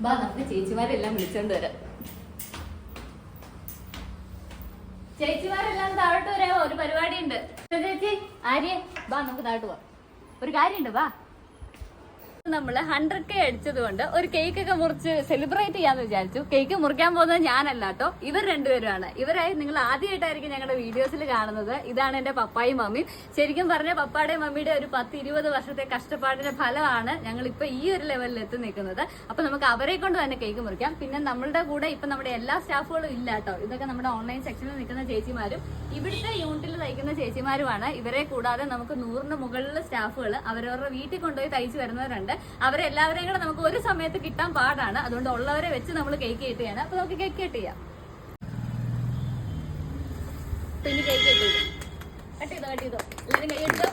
ബാ നമുക്ക് ചേച്ചിമാരെല്ലാം വിളിച്ചോണ്ട് വരാം. ചേച്ചിമാരെല്ലാം താഴോട്ട് വരാമോ? ഒരു പരിപാടി ഉണ്ട്. ചേച്ചി ആര്യ ബാ നമുക്ക് താഴോട്ട് പോവാം. ഒരു കാര്യമുണ്ട് ബാ. നമ്മള് 100K അടിച്ചത് കൊണ്ട് ഒരു കേക്ക് ഒക്കെ മുറിച്ച് സെലിബ്രേറ്റ് ചെയ്യാന്ന് വിചാരിച്ചു. കേക്ക് മുറിക്കാൻ പോകുന്നത് ഞാനല്ല കേട്ടോ, ഇവർ രണ്ടുപേരുമാണ്. ഇവരായി നിങ്ങൾ ആദ്യമായിട്ടായിരിക്കും ഞങ്ങളുടെ വീഡിയോസിൽ കാണുന്നത്. ഇതാണ് എന്റെ പപ്പായും മമ്മിയും. ശരിക്കും പറഞ്ഞ പപ്പായുടെയും മമ്മിയുടെ ഒരു 10-20 വർഷത്തെ കഷ്ടപ്പാടിന്റെ ഫലമാണ് ഞങ്ങൾ ഇപ്പൊ ഈ ഒരു ലെവലിൽ എത്തി നിൽക്കുന്നത്. അപ്പൊ നമുക്ക് അവരെ കൊണ്ട് തന്നെ കേക്ക് മുറിക്കാം. പിന്നെ നമ്മളുടെ കൂടെ ഇപ്പൊ നമ്മുടെ എല്ലാ സ്റ്റാഫുകളും ഇല്ല കേട്ടോ. ഇതൊക്കെ നമ്മുടെ ഓൺലൈൻ സെക്ഷനിൽ നിൽക്കുന്ന ചേച്ചിമാരും ഇവിടുത്തെ യൂണിറ്റിൽ തയ്ക്കുന്ന ചേച്ചിമാരുമാണ്. ഇവരെ കൂടാതെ നമുക്ക് 100ന് മുകളിൽ സ്റ്റാഫുകൾ അവരവരുടെ വീട്ടിൽ കൊണ്ടുപോയി തയ്ച്ചു വരുന്നവരുണ്ട്. അവരെല്ലാവരെയും കൂടെ നമുക്ക് ഒരു സമയത്ത് കിട്ടാൻ പാടാണ്. അതുകൊണ്ട് ഉള്ളവരെ വെച്ച് നമ്മൾ കേക്ക് കട്ട് ചെയ്യണം. അപ്പൊ നമുക്ക് കേക്ക് കട്ട് ചെയ്യാം. പിന്നെ കേക്ക് കട്ട് ചെയ്തോ, എല്ലാവരും കൈ എടുത്തോ.